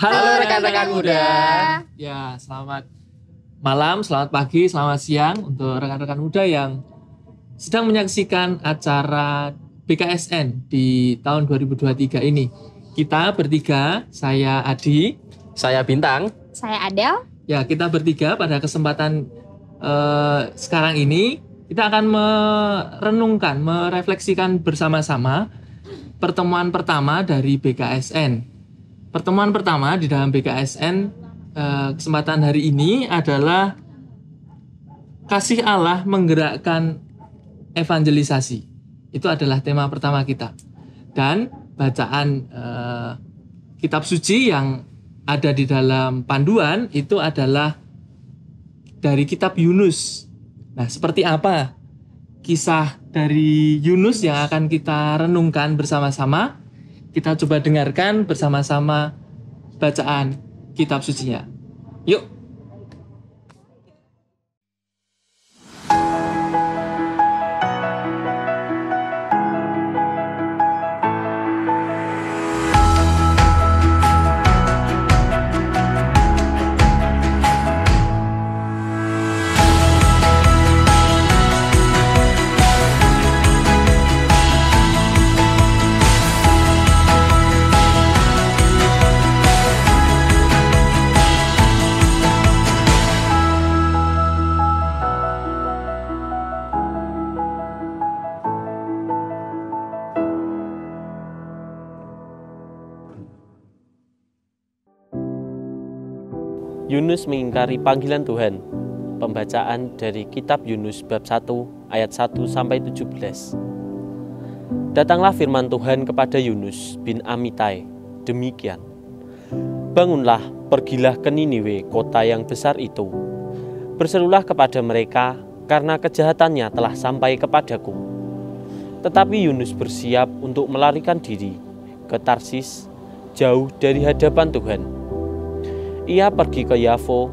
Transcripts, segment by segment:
Halo rekan-rekan muda. Ya, selamat malam, selamat pagi, selamat siang untuk rekan-rekan muda yang sedang menyaksikan acara BKSN di tahun 2023 ini. Kita bertiga, saya Adi, Saya Bintang. Saya Adel. ya kita bertiga pada kesempatan sekarang ini kita akan merenungkan, merefleksikan bersama-sama pertemuan pertama dari BKSN. Pertemuan pertama di dalam BKSN kesempatan hari ini adalah kasih Allah menggerakkan evangelisasi. Itu adalah tema pertama kita. Dan bacaan kitab suci yang ada di dalam panduan itu adalah dari kitab Yunus. Nah, seperti apa kisah dari Yunus yang akan kita renungkan bersama-sama? Kita coba dengarkan bersama-sama bacaan kitab sucinya. Yuk. Yunus mengingkari panggilan Tuhan. Pembacaan dari kitab Yunus bab 1 ayat 1 sampai 17. Datanglah firman Tuhan kepada Yunus bin Amitai, demikian. Bangunlah, pergilah ke Niniwe, kota yang besar itu. Berserulah kepada mereka, karena kejahatannya telah sampai kepadaku. Tetapi Yunus bersiap untuk melarikan diri ke Tarsis, jauh dari hadapan Tuhan. Ia pergi ke Yafo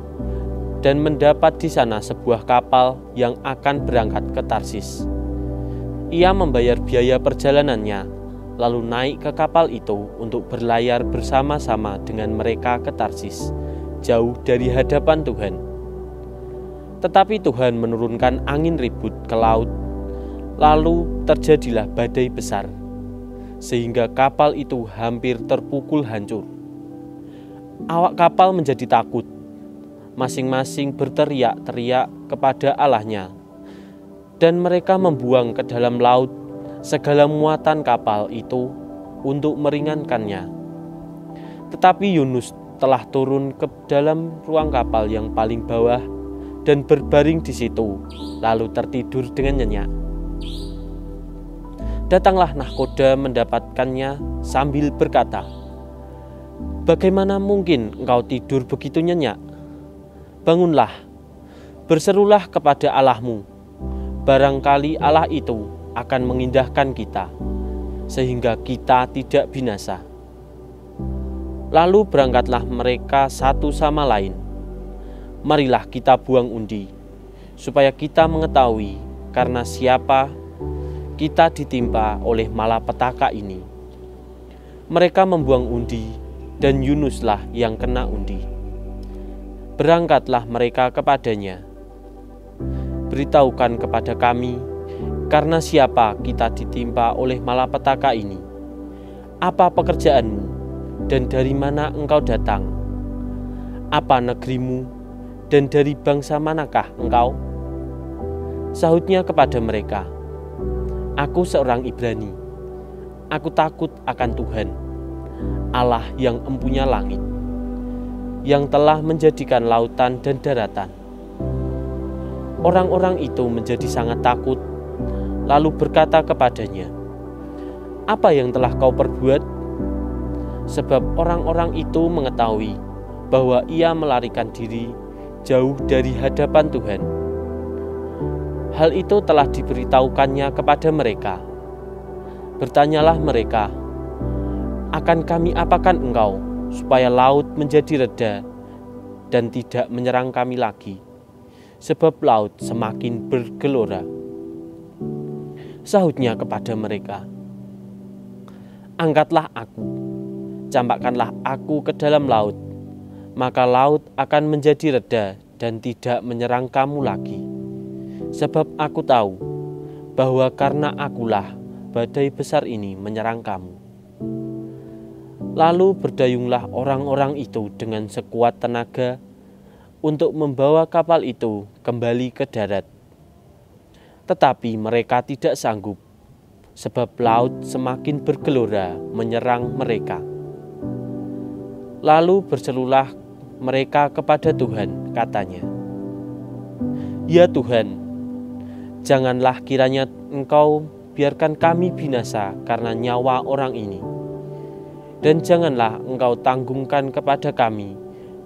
dan mendapat di sana sebuah kapal yang akan berangkat ke Tarsis. Ia membayar biaya perjalanannya, lalu naik ke kapal itu untuk berlayar bersama-sama dengan mereka ke Tarsis, jauh dari hadapan Tuhan. Tetapi Tuhan menurunkan angin ribut ke laut, lalu terjadilah badai besar, sehingga kapal itu hampir terpukul hancur. Awak kapal menjadi takut, masing-masing berteriak-teriak kepada Allahnya, dan mereka membuang ke dalam laut segala muatan kapal itu untuk meringankannya. Tetapi Yunus telah turun ke dalam ruang kapal yang paling bawah dan berbaring di situ, lalu tertidur dengan nyenyak. Datanglah nahkoda mendapatkannya sambil berkata, "Bagaimana mungkin engkau tidur begitu nyenyak? Bangunlah, berserulah kepada Allahmu. Barangkali Allah itu akan mengindahkan kita, sehingga kita tidak binasa." Lalu berangkatlah mereka satu sama lain. Marilah kita buang undi, supaya kita mengetahui karena siapa kita ditimpa oleh malapetaka ini. Mereka membuang undi, dan Yunuslah yang kena undi. Berangkatlah mereka kepadanya. "Beritahukan kepada kami, karena siapa kita ditimpa oleh malapetaka ini? Apa pekerjaanmu, dan dari mana engkau datang? Apa negerimu, dan dari bangsa manakah engkau?" Sahutnya kepada mereka, "Aku seorang Ibrani. Aku takut akan Tuhan, Allah yang empunya langit, yang telah menjadikan lautan dan daratan." Orang-orang itu menjadi sangat takut, lalu berkata kepadanya, "Apa yang telah kau perbuat?" Sebab orang-orang itu mengetahui bahwa ia melarikan diri jauh dari hadapan Tuhan. Hal itu telah diberitahukannya kepada mereka. Bertanyalah mereka, "Akan kami apakan engkau, supaya laut menjadi reda dan tidak menyerang kami lagi, sebab laut semakin bergelora?" Sahutnya kepada mereka, "Angkatlah aku, campakkanlah aku ke dalam laut, maka laut akan menjadi reda dan tidak menyerang kamu lagi. Sebab aku tahu bahwa karena akulah badai besar ini menyerang kamu. Lalu berdayunglah orang-orang itu dengan sekuat tenaga untuk membawa kapal itu kembali ke darat. Tetapi mereka tidak sanggup, sebab laut semakin bergelora menyerang mereka. Lalu berserulah mereka kepada Tuhan, katanya, "Ya Tuhan, janganlah kiranya Engkau biarkan kami binasa karena nyawa orang ini. Dan janganlah Engkau tanggungkan kepada kami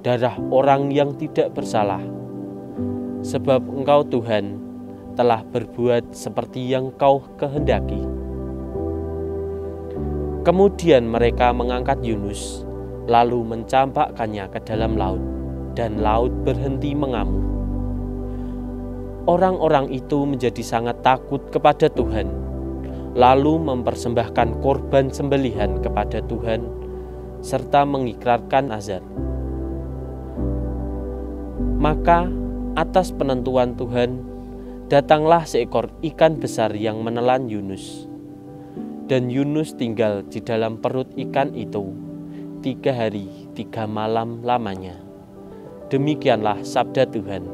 darah orang yang tidak bersalah. Sebab Engkau Tuhan telah berbuat seperti yang Kau kehendaki." Kemudian mereka mengangkat Yunus, lalu mencampakkannya ke dalam laut, dan laut berhenti mengamuk. Orang-orang itu menjadi sangat takut kepada Tuhan, lalu mempersembahkan korban sembelihan kepada Tuhan, serta mengikrarkan nazar. Maka atas penentuan Tuhan, datanglah seekor ikan besar yang menelan Yunus. Dan Yunus tinggal di dalam perut ikan itu 3 hari 3 malam lamanya. Demikianlah sabda Tuhan.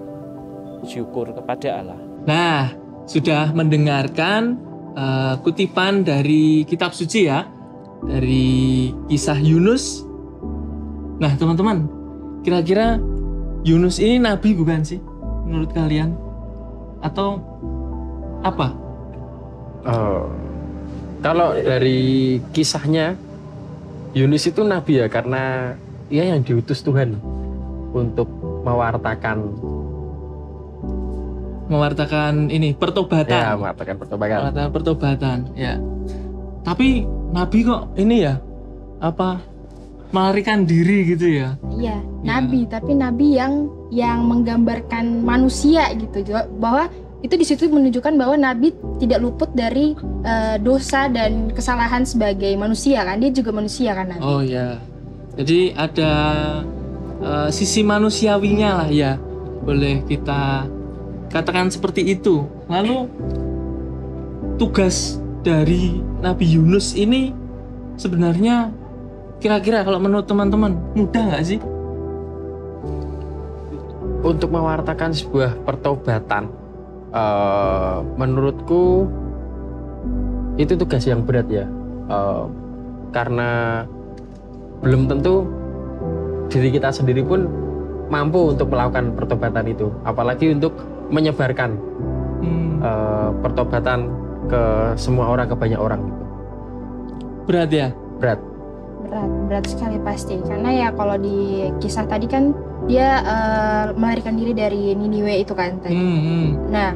Syukur kepada Allah. Nah, sudah mendengarkan kutipan dari kitab suci ya, dari kisah Yunus. Nah teman-teman, kira-kira Yunus ini nabi bukan sih menurut kalian? Atau apa? Kalau dari kisahnya, Yunus itu nabi ya, karena ia yang diutus Tuhan untuk mewartakan ini pertobatan. Ya, mewartakan Pertobatan, ya. Tapi nabi kok ini ya, melarikan diri gitu ya? Iya, nabi, tapi nabi yang menggambarkan manusia gitu, bahwa itu di situ menunjukkan bahwa nabi tidak luput dari dosa dan kesalahan sebagai manusia kan, dia juga manusia kan nabi. Oh ya, jadi ada sisi manusiawinya lah ya, boleh kita katakan seperti itu. Lalu tugas dari Nabi Yunus ini sebenarnya kira-kira kalau menurut teman-teman mudah nggak sih? Untuk mewartakan sebuah pertobatan, menurutku itu tugas yang berat ya, karena belum tentu diri kita sendiri pun mampu untuk melakukan pertobatan itu, apalagi untuk menyebarkan pertobatan ke semua orang, ke banyak orang gitu. Berat ya? Berat sekali pasti, karena ya kalau di kisah tadi kan dia melarikan diri dari Niniwe itu kan tadi. Nah,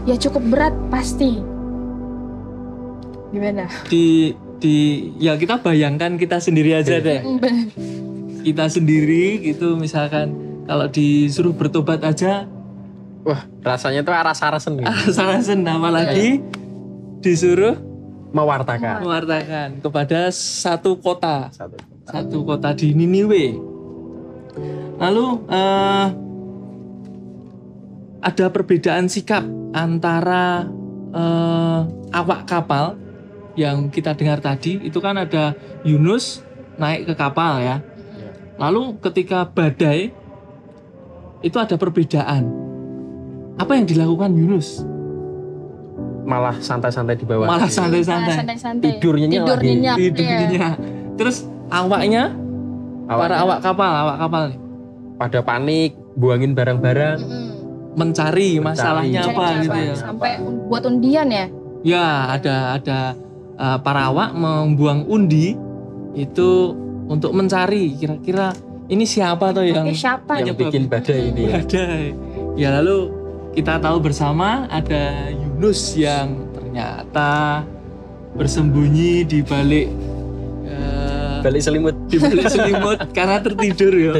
ya cukup berat pasti. Gimana? Ya kita bayangkan kita sendiri aja deh. Kita sendiri gitu, misalkan kalau disuruh bertobat aja, wah rasanya tuh aras-arasen gitu. Aras-arasen, apalagi disuruh mewartakan kepada satu kota di Niniwe. Lalu ada perbedaan sikap antara awak kapal yang kita dengar tadi. Itu kan ada Yunus naik ke kapal ya. Lalu ketika badai itu ada perbedaan. Apa yang dilakukan Yunus? Malah santai-santai di bawah. Malah santai-santai. Tidurnya nyenyak. Terus awaknya, para awak kapal nih, pada panik, buangin barang-barang, mencari masalahnya apa gitu ya. Sampai buat undian ya? Ya, ada para awak membuang undi itu untuk mencari kira-kira ini siapa tuh yang bikin badai ini ya. Ya, lalu kita tahu bersama ada Yunus yang ternyata bersembunyi di balik selimut. Di balik selimut karena tertidur ya.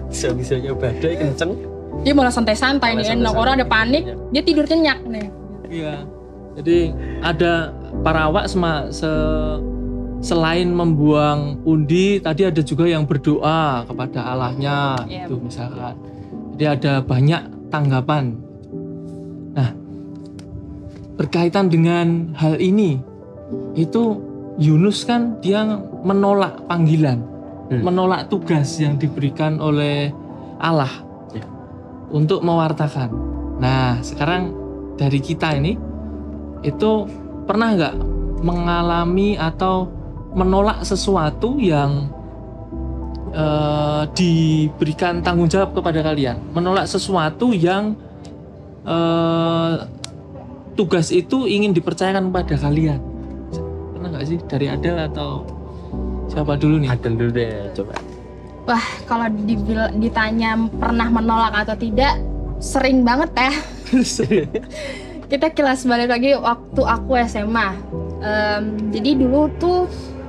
Bisa-bisanya badai kenceng. Dia malah santai-santai nih, enak. Orang ada panik, dia tidur nyenyak nih. Iya. Jadi ada para awak selain membuang undi, tadi ada juga yang berdoa kepada Allahnya, Iya. itu misalkan. Jadi ada banyak tanggapan. Nah, berkaitan dengan hal ini, itu Yunus kan dia menolak panggilan, menolak tugas yang diberikan oleh Allah Ya. untuk mewartakan. Nah, sekarang dari kita ini, itu pernah nggak mengalami atau menolak sesuatu yang diberikan tanggung jawab kepada kalian, menolak sesuatu yang tugas itu ingin dipercayakan kepada kalian? Pernah nggak sih, dari Adel atau siapa dulu nih? Adel dulu deh, coba. Wah, kalau ditanya pernah menolak atau tidak, sering banget ya. Kita kilas balik lagi waktu aku SMA. Jadi dulu tuh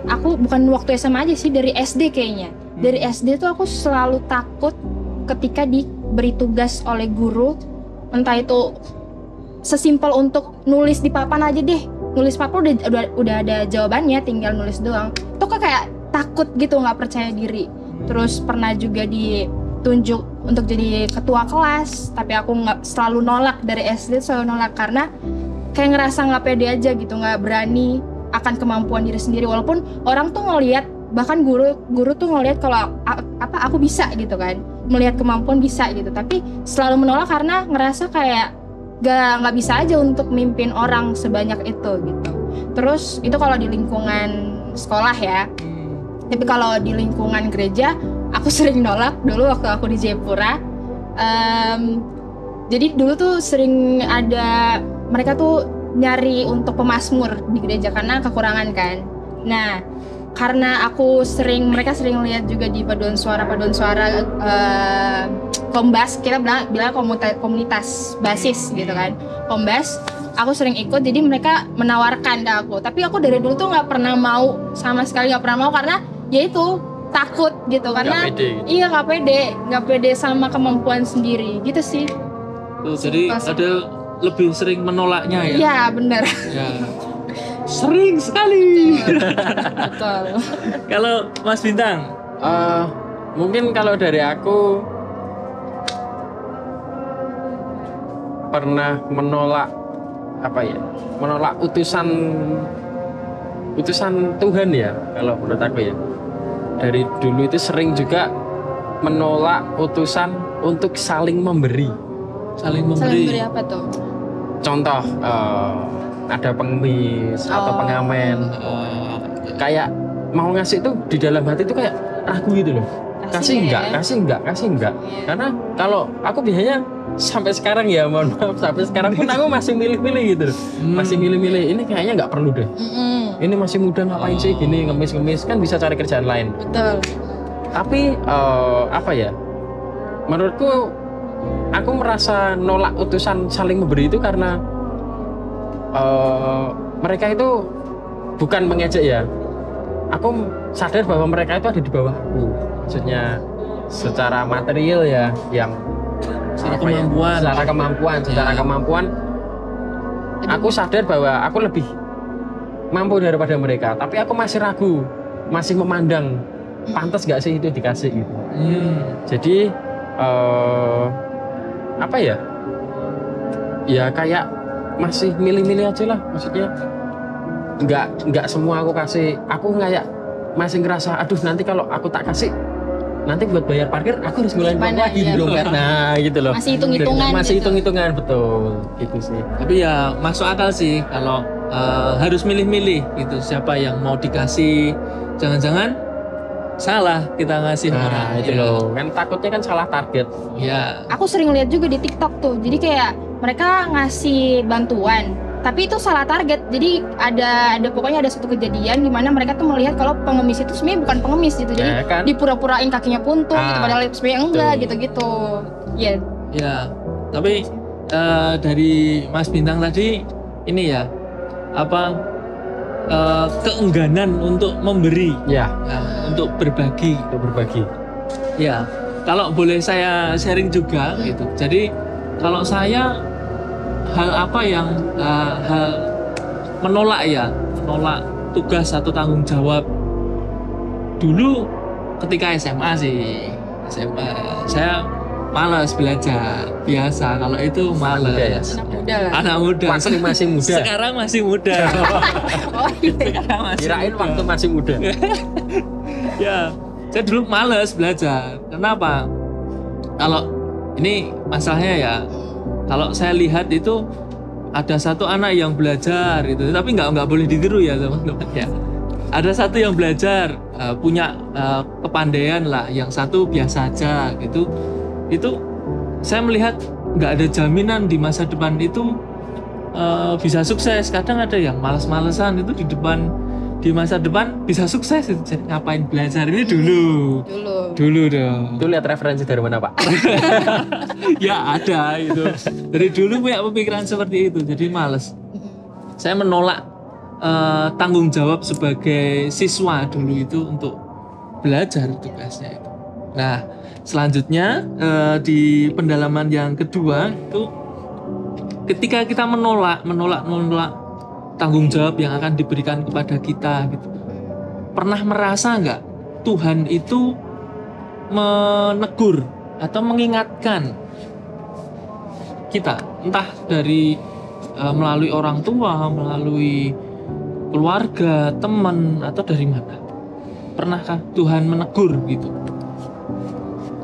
aku bukan waktu SMA aja sih, dari SD kayaknya. Dari SD tuh aku selalu takut ketika diberi tugas oleh guru, entah itu sesimpel untuk nulis di papan aja deh. Nulis papan udah ada jawabannya, tinggal nulis doang. Tuh kayak takut gitu, nggak percaya diri. Terus pernah juga ditunjuk untuk jadi ketua kelas, tapi aku selalu nolak. Dari SD selalu nolak karena kayak ngerasa nggak pede aja gitu, nggak berani akan kemampuan diri sendiri. Walaupun orang tuh ngelihat, bahkan guru tuh ngelihat kalau aku bisa gitu kan, melihat kemampuan bisa gitu, tapi selalu menolak karena ngerasa kayak nggak bisa aja untuk mimpin orang sebanyak itu gitu. Terus itu kalau di lingkungan sekolah ya. Tapi kalau di lingkungan gereja, aku sering nolak dulu waktu aku di Jayapura. Jadi dulu tuh sering ada, mereka tuh nyari untuk pemazmur di gereja karena kekurangan kan. Nah, karena mereka sering lihat juga di paduan suara Kombas, kita bilang komunitas basis gitu kan, Kombas. Aku sering ikut, jadi mereka menawarkan ke aku. Tapi aku dari dulu tuh nggak pernah mau, sama sekali nggak pernah mau, karena ya itu takut gitu, karena pede, gitu. Iya nggak pede sama kemampuan sendiri gitu sih. Tuh, jadi ada lebih sering menolaknya ya? Iya benar. Ya. Sering sekali. Betul. Kalau Mas Bintang? Mungkin kalau dari aku pernah menolak menolak utusan Tuhan ya, kalau menurut aku ya. Dari dulu itu sering juga menolak utusan untuk saling memberi. Saling Saling memberi. beri apa tuh? Contoh, ada pengemis atau pengamen, kayak mau ngasih tuh di dalam hati tuh kayak ragu gitu loh. Kasih enggak. Karena kalau aku biasanya sampai sekarang ya, mohon maaf, sampai sekarang pun aku masih milih-milih gitu loh. Masih milih-milih, ini kayaknya nggak perlu deh. Ini masih muda, ngapain sih gini ngemis-ngemis, kan bisa cari kerjaan lain. Betul. Tapi menurutku aku merasa nolak utusan saling memberi itu karena mereka itu bukan mengejek ya. Aku sadar bahwa mereka itu ada di bawah aku. Maksudnya secara material ya, yang Secara kemampuan. Secara kemampuan aku sadar bahwa aku lebih mampu daripada mereka, tapi aku masih ragu, masih memandang pantas gak sih itu dikasih gitu. Jadi ya kayak masih milih-milih aja lah, maksudnya nggak semua aku kasih. Aku kayak masih ngerasa, aduh nanti kalau aku tak kasih, nanti buat bayar parkir aku harus ngulain uang lagi di dompet. Nah gitu loh. Masih hitung-hitungan. Masih gitu. hitung-hitungan, betul gitu sih. Tapi ya masuk akal sih kalau harus milih-milih gitu, siapa yang mau dikasih. Jangan-jangan salah kita ngasih orang. Nah itu loh, kan takutnya kan salah target. Ya. Aku sering lihat juga di TikTok tuh. Jadi kayak mereka ngasih bantuan, tapi itu salah target. Jadi ada pokoknya ada satu kejadian di mana mereka tuh melihat kalau pengemis itu sebenarnya bukan pengemis gitu. Jadi Ya, kan? dipura-purain kakinya puntung gitu, padahal sebenarnya enggak Betul. gitu-gitu. Ya. Ya. Tapi dari Mas Bintang tadi ini ya, keengganan untuk memberi, Ya, untuk berbagi. untuk berbagi. Ya, kalau boleh saya sharing juga gitu. Jadi kalau saya hal apa yang hal menolak tugas atau tanggung jawab. Dulu ketika SMA saya malas belajar, biasa. Kalau itu malas. Anak muda lah. Anak muda. Waktu masih muda. Sekarang masih muda. Oh iya. Sekarang masih Kirain muda. waktu masih muda. Ya, saya dulu malas belajar. Kenapa? Kalau ini masalahnya ya, kalau saya lihat itu ada satu anak yang belajar itu, tapi nggak boleh ditiru ya teman-teman ya. Ada satu yang belajar punya kepandaian lah, yang satu biasa aja gitu. Itu saya melihat nggak ada jaminan di masa depan itu bisa sukses. Kadang ada yang malas-malesan itu di masa depan bisa sukses. Jadi ngapain belajar ini dulu dong. Itu lihat referensi dari mana, Pak? Ya ada itu. Dari dulu punya pemikiran seperti itu, jadi males. Saya menolak tanggung jawab sebagai siswa dulu itu untuk belajar tugasnya itu. Nah, selanjutnya di pendalaman yang kedua itu ketika kita menolak tanggung jawab yang akan diberikan kepada kita gitu. Pernah merasa nggak Tuhan itu menegur atau mengingatkan kita, entah dari melalui orang tua, melalui keluarga, teman, atau dari mana? Pernahkah Tuhan menegur gitu?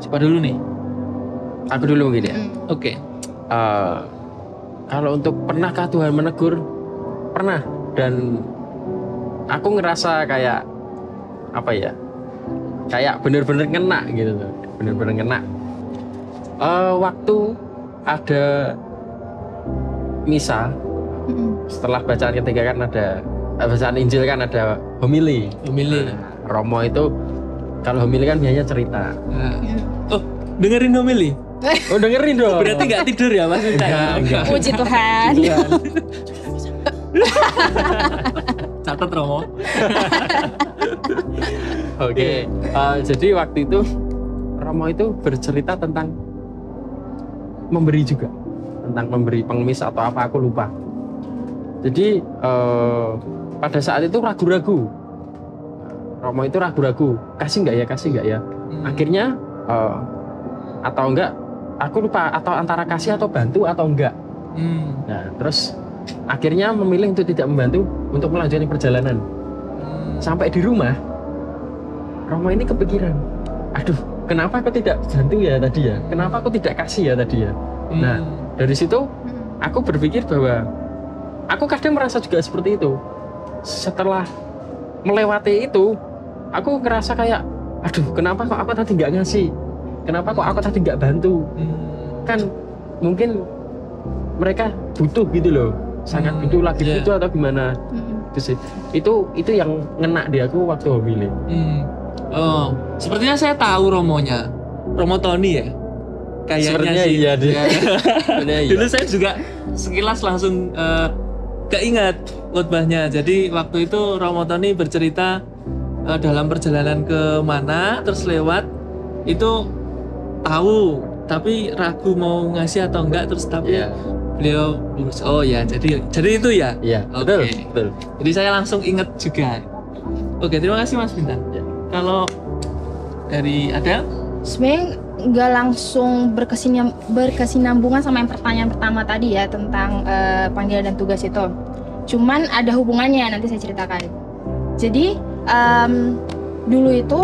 Siapa dulu nih? Aku dulu mungkin ya. Oke. Kalau untuk pernahkah Tuhan menegur? Pernah. Dan aku ngerasa kayak apa ya? Kayak bener-bener ngena gitu tuh. Bener-bener ngena. Waktu ada misa, setelah bacaan ketiga kan ada bacaan Injil kan ada homili. Homili. Romo itu kalau homili kan biasanya cerita. Oh, dengerin homili? Oh dengerin dong. Berarti nggak tidur ya Mas Minta? Enggak. Puji Tuhan. Catat Romo. Oke. Jadi waktu itu Romo itu bercerita tentang memberi juga, tentang memberi pengemis atau apa aku lupa. Jadi pada saat itu ragu-ragu. Romo itu ragu-ragu, kasih nggak ya? Akhirnya atau enggak, aku lupa, atau antara kasih atau bantu atau enggak. Nah, terus akhirnya memilih untuk tidak membantu untuk melanjutkan perjalanan. Sampai di rumah, Romo ini kepikiran, aduh, kenapa aku tidak bantu ya tadi ya? Kenapa aku tidak kasih ya tadi ya? Nah, dari situ aku berpikir bahwa aku kadang merasa juga seperti itu. Setelah melewati itu, aku ngerasa kayak, aduh, kenapa kok aku tadi nggak ngasih? Kenapa kok aku tadi nggak bantu? Kan mungkin mereka butuh gitu loh, sangat butuh, lagi butuh atau gimana? Itu yang ngena di aku waktu homili. Oh, sepertinya saya tahu Romonya, Romo Tony ya. Kayaknya Sepertinya sih. iya dia. Sepertinya iya. Dulu saya juga sekilas langsung keingat khotbahnya. Jadi waktu itu Romo Tony bercerita dalam perjalanan ke mana, terus lewat itu tahu tapi ragu mau ngasih atau enggak, terus tapi beliau lurus. Oh ya, jadi itu ya. Iya, Oke. betul. Jadi saya langsung ingat juga. Oke, terima kasih Mas Bintang. Kalau dari Adel? Sebenarnya nggak langsung berkesinambungan sama yang pertanyaan pertama tadi ya tentang panggilan dan tugas itu. Cuman ada hubungannya, nanti saya ceritakan. Jadi dulu itu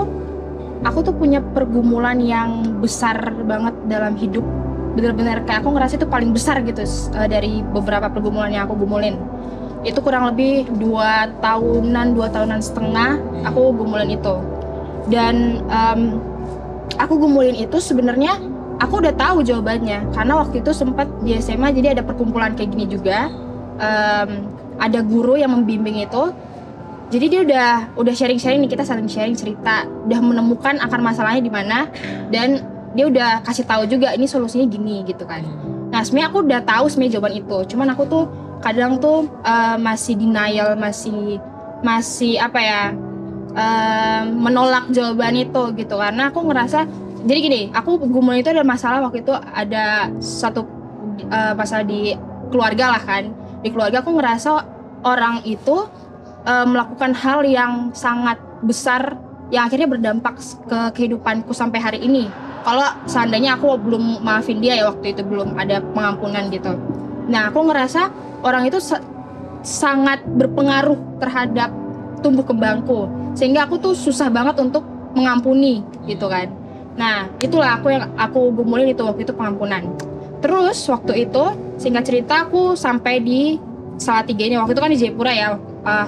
aku tuh punya pergumulan yang besar banget dalam hidup. Bener-bener kayak aku ngerasa itu paling besar gitu dari beberapa pergumulan yang aku gumulin. Itu kurang lebih 2 tahunan setengah aku gumulin itu. Dan aku gumulin itu sebenarnya aku udah tahu jawabannya, karena waktu itu sempat di SMA jadi ada perkumpulan kayak gini juga. Ada guru yang membimbing itu. Jadi dia udah sharing-sharing nih, kita saling sharing cerita, udah menemukan akar masalahnya di mana, dan dia udah kasih tahu juga ini solusinya gini gitu kan. Nah, sebenarnya aku udah tahu sebenarnya jawaban itu. Cuman aku tuh kadang tuh masih denial, masih apa ya? Menolak jawaban itu gitu, karena aku ngerasa, jadi gini, aku gumulin itu ada masalah. Waktu itu ada satu masalah di keluarga lah kan. Di keluarga aku ngerasa orang itu melakukan hal yang sangat besar yang akhirnya berdampak ke kehidupanku sampai hari ini. Kalau seandainya aku belum maafin dia ya, waktu itu belum ada pengampunan gitu. Nah, aku ngerasa orang itu sangat berpengaruh terhadap tumbuh kembangku, sehingga aku tuh susah banget untuk mengampuni gitu kan. Nah, itulah aku gumulin itu waktu itu, pengampunan. Terus waktu itu singkat cerita aku sampai di Salatiga ini, waktu itu kan di Jayapura ya,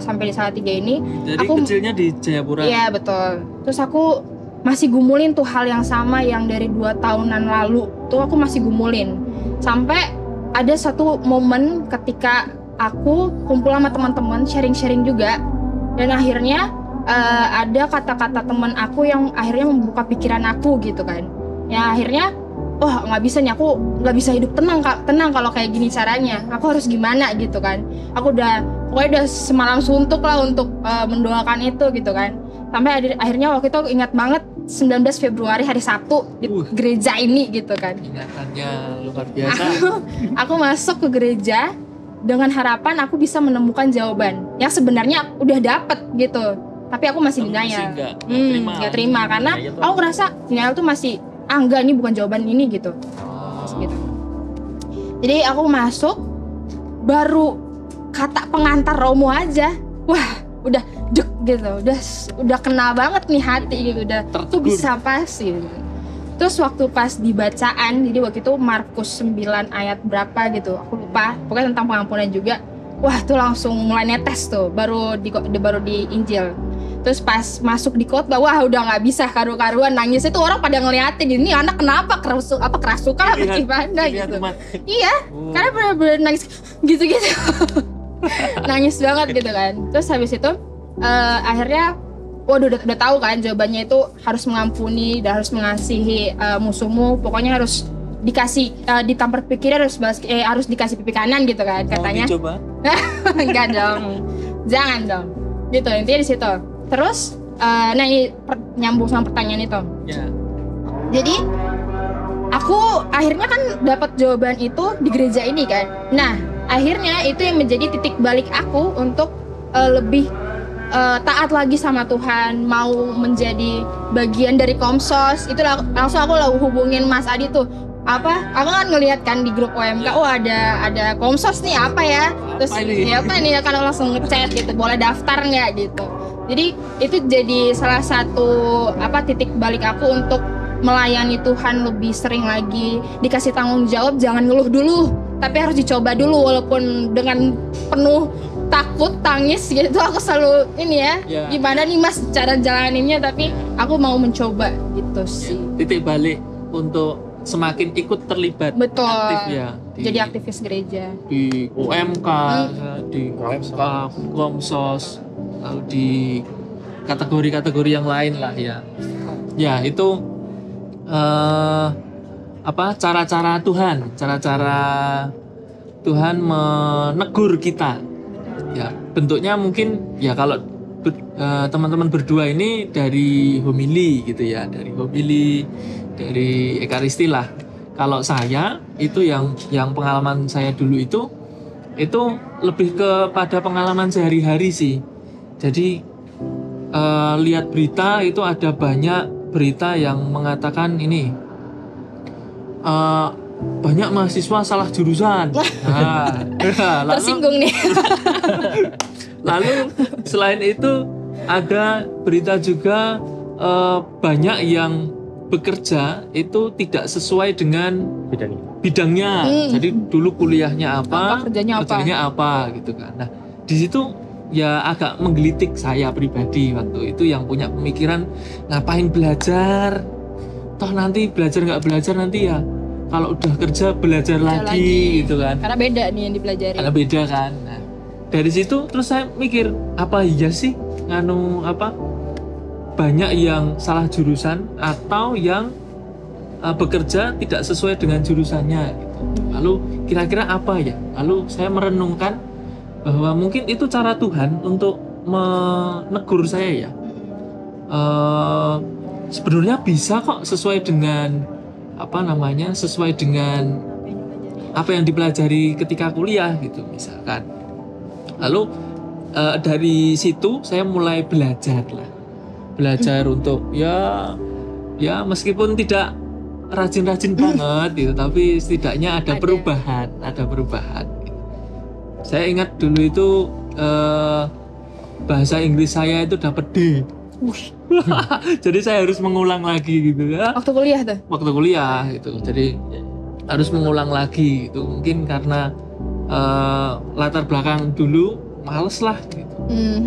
sampai di Salatiga ini. Jadi aku kecilnya di Jayapura. Iya betul. Terus aku masih gumulin tuh hal yang sama yang dari 2 tahunan lalu tuh, aku masih gumulin. Sampai ada satu momen ketika aku kumpul sama teman-teman, sharing-sharing juga, dan akhirnya ada kata-kata teman aku yang akhirnya membuka pikiran aku gitu kan. Ya akhirnya, wah nggak bisa nih, aku nggak bisa hidup tenang kalau kayak gini caranya. Aku harus gimana gitu kan. Aku pokoknya udah semalam suntuk lah untuk mendoakan itu gitu kan. Sampai akhirnya waktu itu aku ingat banget 19 Februari hari Sabtu di gereja ini gitu kan. Ingatannya luar biasa. Aku masuk ke gereja dengan harapan aku bisa menemukan jawaban yang sebenarnya udah dapet gitu. Tapi aku masih denial. Nggak terima karena aku ngerasa denial tuh masih enggak, ini bukan jawaban ini gitu. Gitu. Jadi aku masuk, baru kata pengantar Romo aja, wah udah dek gitu, udah kena banget nih hati gitu, udah tuh bisa pas gitu. Terus waktu pas dibacaan, jadi waktu itu Markus 9 ayat berapa gitu, aku lupa, pokoknya tentang pengampunan juga. Wah tuh langsung mulai netes tuh, baru di Injil. Terus pas masuk di khotbah, wah udah nggak bisa, karu-karuan nangis itu, orang pada ngeliatin ini anak kenapa kerasukan apa gimana gitu. Iya, karena bener-bener nangis gitu-gitu. Nangis banget gitu kan. Terus habis itu akhirnya waduh udah tahu kan jawabannya itu harus mengampuni dan harus mengasihi musuhmu, pokoknya harus dikasih ditampar pipi kiri, harus dikasih pipi kanan gitu kan katanya. Mau dicoba? Enggak dong, jangan dong gitu, intinya di situ. Terus nah ini nyambung sama pertanyaan itu ya. Jadi aku akhirnya kan dapat jawaban itu di gereja ini kan. Nah akhirnya itu yang menjadi titik balik aku untuk lebih taat lagi sama Tuhan, mau menjadi bagian dari Komsos. Itu langsung aku hubungin Mas Adi tuh, aku kan ngelihat kan di grup OMK, oh ada Komsos nih, apa ya, terus apa nih kan langsung ngechat gitu, boleh daftar nggak gitu. Jadi itu jadi salah satu titik balik aku untuk melayani Tuhan lebih sering lagi, dikasih tanggung jawab, jangan ngeluh dulu, tapi harus dicoba dulu walaupun dengan penuh takut, tangis gitu. Aku selalu ini ya, gimana nih Mas cara jalaninnya, tapi aku mau mencoba gitu sih. Titik balik untuk semakin ikut terlibat. Betul. Aktif ya. Jadi aktivis gereja. Di UMK, di Komsos, lalu di kategori-kategori yang lain lah ya. Ya itu cara-cara Tuhan menegur kita. Ya bentuknya mungkin ya kalau teman-teman berdua ini dari homili gitu ya, dari ekaristi lah. Kalau saya itu yang pengalaman saya dulu itu lebih kepada pengalaman sehari-hari sih. Jadi lihat berita itu ada banyak berita yang mengatakan ini banyak mahasiswa salah jurusan. Lalu, tersinggung nih. Lalu selain itu ada berita juga banyak yang bekerja itu tidak sesuai dengan bidangnya. Jadi dulu kuliahnya apa, kerjanya apa gitu kan. Nah, di situ ya agak menggelitik saya pribadi waktu itu, yang punya pemikiran ngapain belajar, toh nanti belajar nggak belajar nanti ya kalau udah kerja belajar lagi gitu kan. Karena beda nih yang dipelajari. Karena beda kan. Nah, dari situ terus saya mikir, apa iya sih banyak yang salah jurusan atau yang bekerja tidak sesuai dengan jurusannya gitu. Lalu kira-kira apa ya? Lalu saya merenungkan bahwa mungkin itu cara Tuhan untuk menegur saya ya. Sebenarnya bisa kok sesuai dengan sesuai dengan apa yang dipelajari ketika kuliah gitu misalkan. Lalu dari situ saya mulai belajar untuk ya meskipun tidak rajin-rajin banget gitu, tapi setidaknya ada perubahan gitu. Saya ingat dulu itu bahasa Inggris saya itu dapat D. Jadi saya harus mengulang lagi gitu ya. Waktu kuliah tuh. Waktu kuliah gitu. Jadi harus mengulang lagi gitu. Mungkin karena latar belakang dulu males lah gitu.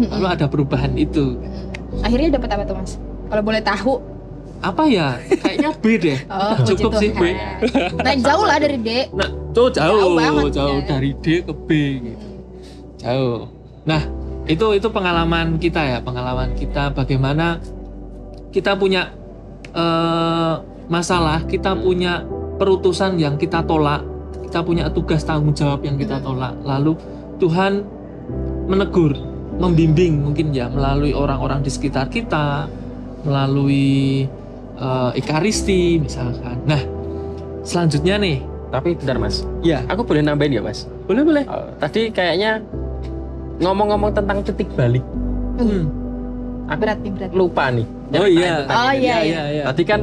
Lalu ada perubahan itu. Akhirnya dapat apa tuh Mas? Kalau boleh tahu. Apa ya? Kayaknya B deh. Oh, Cukup puji sih B. Tuhan. Naik jauh lah dari D. Nah, tuh jauh banget, ya. dari D ke B gitu. Jauh. Nah, itu pengalaman kita bagaimana kita punya masalah, kita punya perutusan yang kita tolak, kita punya tugas tanggung jawab yang kita tolak. Lalu Tuhan menegur, membimbing mungkin ya melalui orang-orang di sekitar kita, melalui ekaristi misalkan. Nah, selanjutnya nih, Tapi bentar Mas, ya, aku boleh nambahin ya Mas? boleh. Tadi kayaknya ngomong-ngomong tentang titik balik, aku Berat. lupa nih. Oh iya. Oh iya. Iya. Tadi kan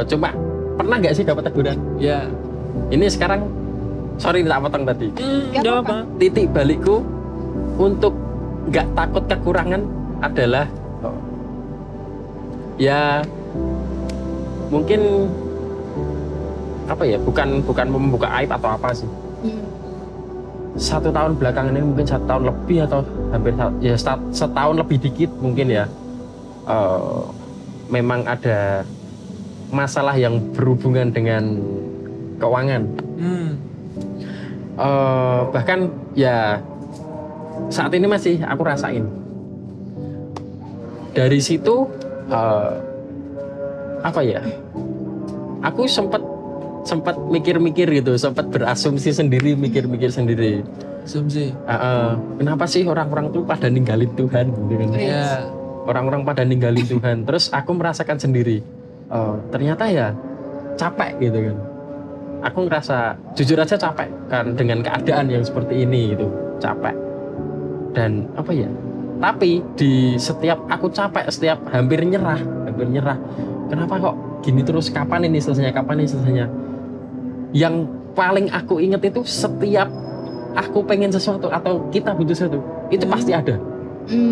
coba pernah nggak sih dapat teguran? Ya. Ini sekarang, sorry tak potong tadi. Nggak Nggak apa-apa. apa. Titik balikku untuk nggak takut kekurangan adalah ya mungkin apa ya, bukan membuka aib atau apa sih. 1 tahun belakangan ini, mungkin 1 tahun lebih atau hampir setahun lebih dikit mungkin ya, memang ada masalah yang berhubungan dengan keuangan. Bahkan ya saat ini masih aku rasain. Dari situ apa ya, aku sempat mikir-mikir gitu, sempat berasumsi sendiri, mikir-mikir sendiri. Asumsi. Kenapa sih orang-orang tuh pada ninggalin Tuhan gitu kan? Ya. Orang-orang pada ninggalin Tuhan. Terus aku merasakan sendiri, ternyata ya capek gitu kan. Aku ngerasa jujur aja capek kan dengan keadaan yang seperti ini gitu, capek. Dan apa ya? Tapi di setiap aku capek, setiap hampir nyerah. Kenapa kok gini terus? Kapan ini selesainya? Yang paling aku inget itu setiap aku pengen sesuatu atau kita butuh sesuatu, itu pasti ada.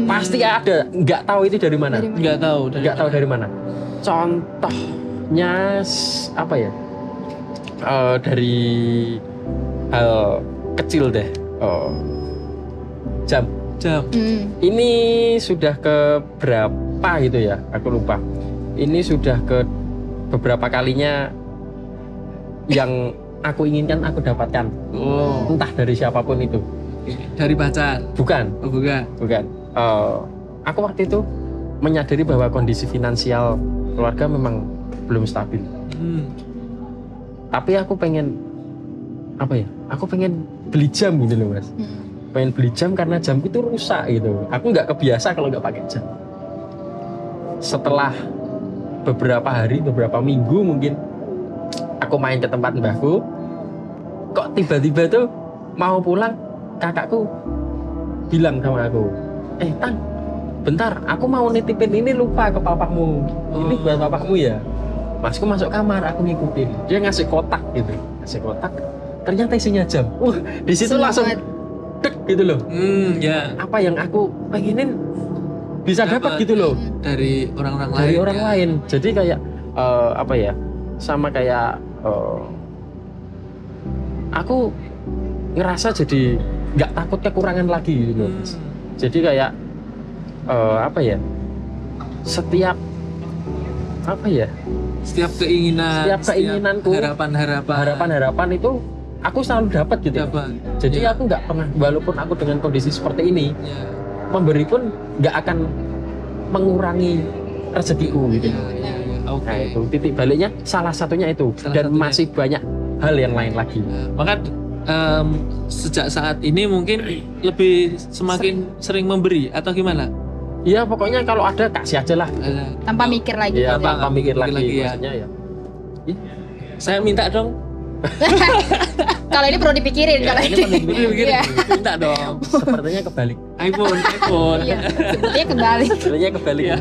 Pasti ada, nggak tahu itu dari mana. Nggak tahu dari mana. Contohnya apa ya? Dari hal kecil deh. Jam. Ini sudah ke berapa gitu ya? Aku lupa. Ini sudah ke beberapa kalinya yang aku inginkan aku dapatkan. Entah dari siapapun itu. Dari pacar? Bukan. Oh, bukan. Aku waktu itu menyadari bahwa kondisi finansial keluarga memang belum stabil. Tapi aku pengen apa ya? Aku pengen beli jam gitu loh Mas. Pengen beli jam karena jamku itu rusak gitu. Aku nggak kebiasa kalau nggak pakai jam. Setelah beberapa hari, beberapa minggu mungkin, aku main ke tempat mbahku. Kok tiba-tiba tuh mau pulang, kakakku bilang sama aku, Tang, bentar, aku mau nitipin ini, lupa ke papamu. Ini buat papamu ya. Masku masuk kamar, aku ngikutin. Dia ngasih kotak gitu, ternyata isinya jam. Di situ langsung dek gitu loh. Ya. Apa yang aku pengenin bisa dapat gitu loh dari orang-orang lain. Dari orang lain. Jadi kayak apa ya? Sama kayak aku ngerasa jadi nggak takut kekurangan lagi gitu loh. Jadi kayak apa ya? Setiap keinginanku, harapan itu aku selalu dapat gitu. Jadi aku nggak pernah, walaupun aku dengan kondisi seperti ini, memberi pun nggak akan mengurangi rezekiku gitu. Nah itu titik baliknya, salah satunya itu. Dan masih banyak hal yang lain lagi. Maka sejak saat ini mungkin lebih semakin sering memberi atau gimana? Ya pokoknya kalau ada kasih aja lah. Tanpa mikir lagi. Ya tanpa mikir lagi ya. Maksudnya ya. Saya minta dong Kalau ini perlu dipikirin Ya, kalau ini ini. perlu dipikirin. Iya. Minta dong. Sepertinya kebalik. iPhone. Iya, sebutnya kembali. Sepertinya kebalik. Iya.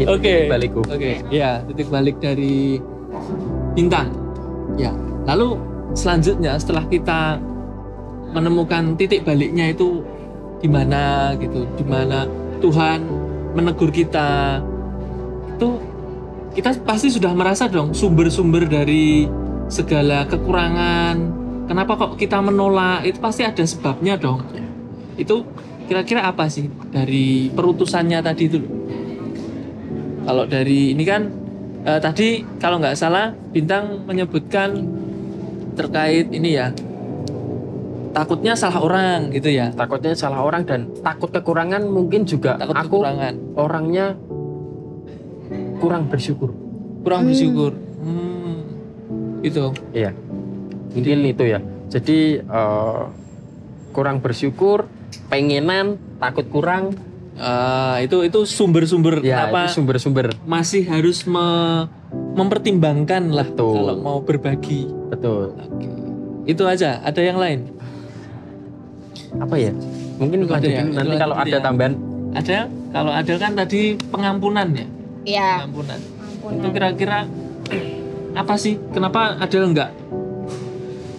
Itu Oke. Kebalikku. Oke, ya titik balik dari bintang. Ya, lalu selanjutnya setelah kita menemukan titik baliknya itu di mana gitu, di mana Tuhan menegur kita, itu kita pasti sudah merasa dong sumber-sumber dari segala kekurangan. Kenapa kok kita menolak? Itu pasti ada sebabnya dong. Itu kira-kira apa sih dari perutusannya tadi itu? Kalau dari ini kan tadi kalau nggak salah Bintang menyebutkan terkait ini ya, takutnya salah orang gitu ya. Takutnya salah orang dan takut kekurangan, mungkin juga Takut aku kekurangan, orangnya kurang bersyukur. kurang bersyukur. Itu. Iya. Mungkin itu ya. Jadi kurang bersyukur, pengenan, takut kurang. Itu sumber-sumber Ya, kenapa itu sumber-sumber. masih harus mempertimbangkan lah Betul. kalau mau berbagi. Betul. Oke. Itu aja. Ada yang lain? Apa ya? Mungkin Itu ada ya, lanjutin itu nanti kalau lanjutin ada ya. tambahan. Ada? Kalau ada kan tadi pengampunan ya. Iya. Pengampunan. Ampun. Itu kira-kira apa sih? Kenapa Adel enggak?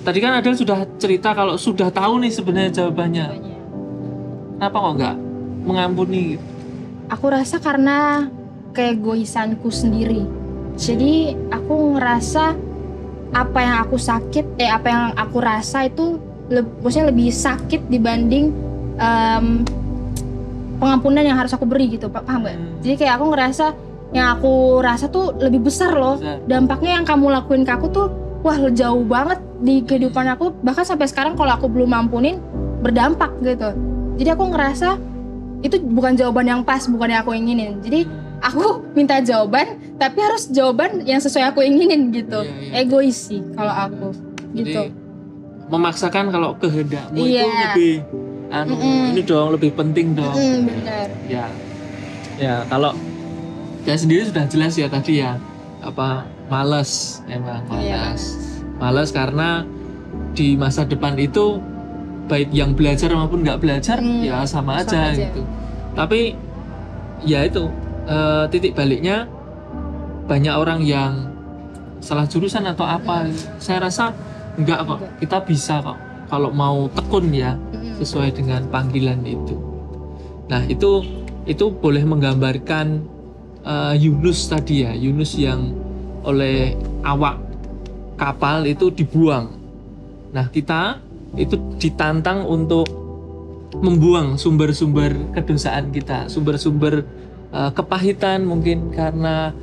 Tadi kan Adel sudah cerita kalau sudah tahu nih sebenarnya jawabannya. Kenapa kok enggak mengampuni? Aku rasa karena keegoisanku sendiri. Jadi aku ngerasa apa yang aku apa yang aku rasa itu maksudnya lebih sakit dibanding pengampunan yang harus aku beri gitu, paham gak? Jadi kayak aku ngerasa yang aku rasa tuh lebih besar loh. Besar. Dampaknya yang kamu lakuin ke aku tuh wah jauh banget di kehidupan aku. Bahkan sampai sekarang kalau aku belum mampunin berdampak gitu. Jadi aku ngerasa itu bukan jawaban yang pas, bukan yang aku inginin. Jadi aku minta jawaban, tapi harus jawaban yang sesuai aku inginin gitu. Iya, iya. Egois sih kalau aku gitu. Jadi memaksakan kalau kehendakmu itu Iya. lebih ini dong, lebih penting dong. Benar. Ya. Ya, kalau saya sendiri sudah jelas ya tadi ya. Apa malas emang Iya. malas karena di masa depan itu baik yang belajar maupun nggak belajar ya sama aja gitu. Tapi ya itu titik baliknya banyak orang yang salah jurusan atau apa. Saya rasa enggak kok, kita bisa kok kalau mau tekun ya sesuai dengan panggilan itu. Nah itu boleh menggambarkan Yunus tadi ya, Yunus yang oleh awak kapal itu dibuang. Nah kita itu ditantang untuk membuang sumber-sumber kedosaan kita, sumber-sumber kepahitan mungkin karena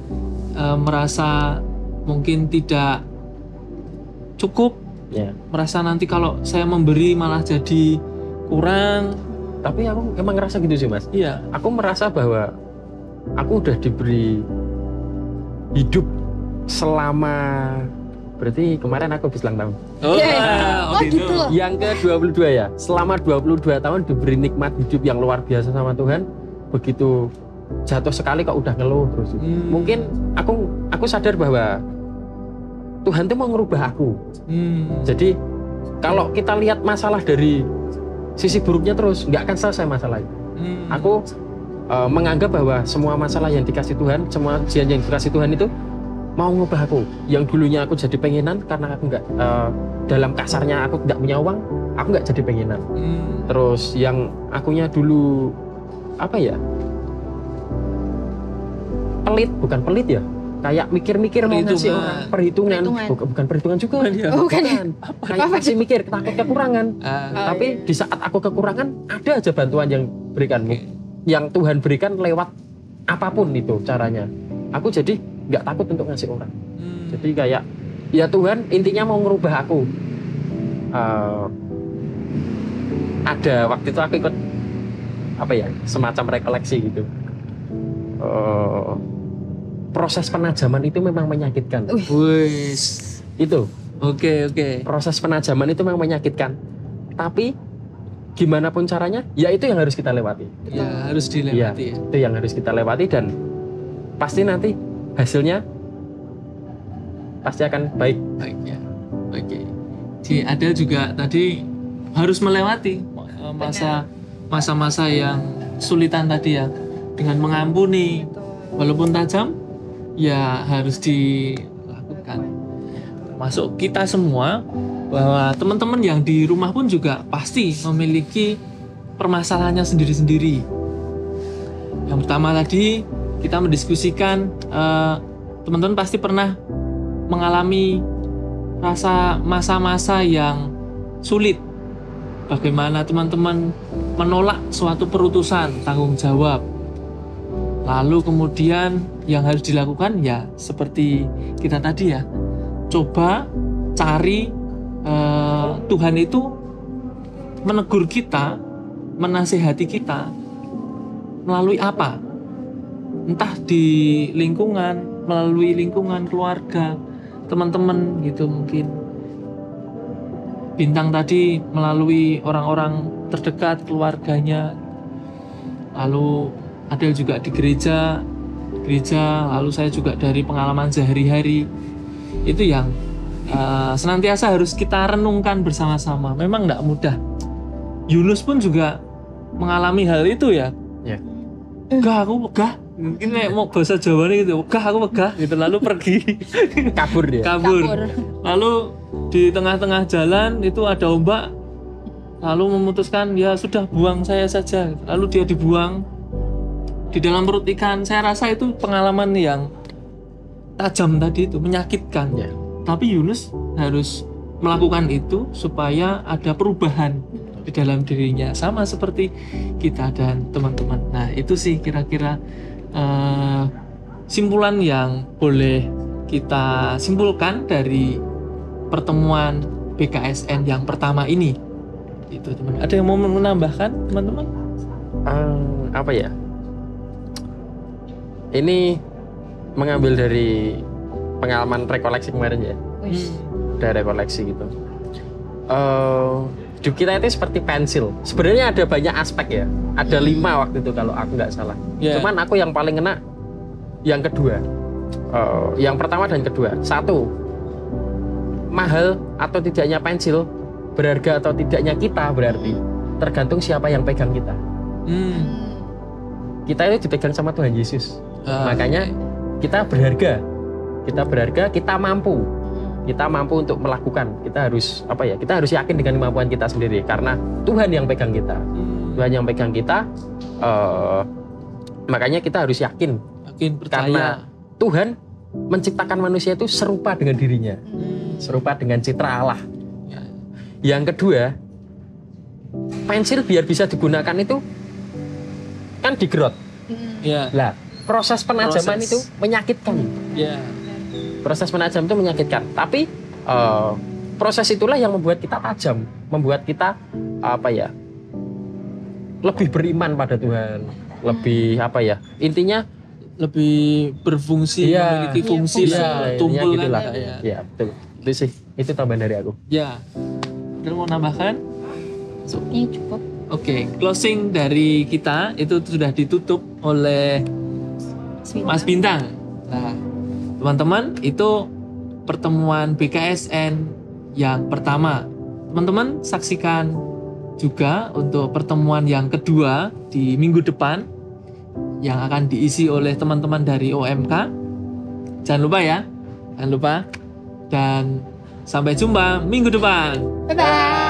merasa mungkin tidak cukup, Ya. merasa nanti kalau saya memberi malah jadi kurang. Tapi aku emang ngerasa gitu sih, Mas. Iya, Aku merasa bahwa aku udah diberi hidup selama, berarti kemarin aku habis ulang tahun. Oh gitu. Yang ke-22 ya. Selama 22 tahun diberi nikmat hidup yang luar biasa sama Tuhan. Begitu jatuh sekali kok udah ngeluh terus. Mungkin aku sadar bahwa Tuhan tuh mau ngerubah aku. Jadi kalau kita lihat masalah dari sisi buruknya terus, nggak akan selesai masalahnya. Aku menganggap bahwa semua masalah yang dikasih Tuhan, semua ujian yang dikasih Tuhan itu mau ngubah aku. Yang dulunya aku jadi pengenan karena aku nggak, dalam kasarnya aku nggak punya uang, aku nggak jadi pengenan. Terus yang akunya dulu apa ya, pelit, bukan pelit ya, kayak mikir-mikir mau ngasih orang, perhitungan. Bukan perhitungan juga, Bukan ya? kayak masih mikir takut kekurangan. Tapi iya. di saat aku kekurangan ada aja bantuan yang berikan, yang Tuhan berikan lewat apapun itu caranya. Aku jadi nggak takut untuk ngasih orang. Jadi kayak ya Tuhan intinya mau ngerubah aku. Ada waktu itu aku ikut apa ya, semacam rekoleksi gitu. Proses penajaman itu memang menyakitkan. Wis. Itu Oke. proses penajaman itu memang menyakitkan. Tapi gimana pun caranya, ya itu yang harus kita lewati. Ya, harus dilewati ya. Itu yang harus kita lewati dan pasti nanti hasilnya pasti akan baik. Baik ya. Jadi Adel juga tadi harus melewati masa-masa yang sulitan tadi ya, dengan mengampuni walaupun tajam ya harus dilakukan. Termasuk kita semua, bahwa teman-teman yang di rumah pun juga pasti memiliki permasalahannya sendiri-sendiri. Yang pertama tadi kita mendiskusikan, teman-teman pasti pernah mengalami rasa masa-masa yang sulit. Bagaimana teman-teman menolak suatu perutusan tanggung jawab. Lalu kemudian yang harus dilakukan ya seperti kita tadi ya, coba cari Tuhan itu menegur kita, menasihati kita melalui apa? Entah di lingkungan, melalui lingkungan keluarga, teman-teman gitu mungkin. Bintang tadi melalui orang-orang terdekat keluarganya. Lalu Adel juga di gereja, lalu saya juga dari pengalaman sehari-hari. Itu yang senantiasa harus kita renungkan bersama-sama. Memang tidak mudah. Yunus pun juga mengalami hal itu ya. Ya. Wegah, aku wegah. Mungkin mau bahasa Jawa gitu, wegah aku wegah gitu, lalu pergi. Kabur dia. Kabur. Lalu di tengah-tengah jalan itu ada ombak. Lalu memutuskan ya sudah buang saya saja. Lalu dia dibuang di dalam perut ikan. Saya rasa itu pengalaman yang tajam tadi itu, menyakitkan. Ya. Tapi Yunus harus melakukan itu supaya ada perubahan di dalam dirinya, sama seperti kita dan teman-teman. Nah itu sih kira-kira simpulan yang boleh kita simpulkan dari pertemuan BKSN yang pertama ini. Itu teman. Ada yang mau menambahkan teman-teman? Apa ya? Ini mengambil dari pengalaman rekoleksi kemarin ya. Dari rekoleksi gitu. Hidup kita itu seperti pensil. Sebenarnya ada banyak aspek ya. Ada 5 waktu itu kalau aku nggak salah. Yeah. Cuman aku yang paling kena yang kedua. Yang pertama dan kedua. 1, mahal atau tidaknya pensil, berharga atau tidaknya kita berarti tergantung siapa yang pegang kita. Kita itu dipegang sama Tuhan Yesus. Makanya kita berharga. Kita mampu. Kita mampu untuk melakukan. Kita harus Kita harus yakin dengan kemampuan kita sendiri karena Tuhan yang pegang kita. Tuhan yang pegang kita. Makanya kita harus yakin Percaya. karena Tuhan menciptakan manusia itu serupa dengan dirinya. Serupa dengan citra Allah. Yang kedua, pensil biar bisa digunakan itu kan digerot. Ya. Lah, proses penajaman itu menyakitkan. Ya. Proses penajam itu menyakitkan, tapi proses itulah yang membuat kita tajam, membuat kita lebih beriman pada Tuhan, lebih intinya lebih berfungsi, memiliki fungsi lah, tumpul gitu kan. lah. Ya, betul. Itu sih, itu tambahan dari aku. Ya. Ada mau nambahkan? Ini cukup. Oke, closing dari kita itu sudah ditutup oleh Mas Bintang. Nah, teman-teman, itu pertemuan BKSN yang pertama. Teman-teman saksikan juga untuk pertemuan yang kedua di minggu depan yang akan diisi oleh teman-teman dari OMK. Jangan lupa ya, jangan lupa. Dan sampai jumpa minggu depan. Bye-bye.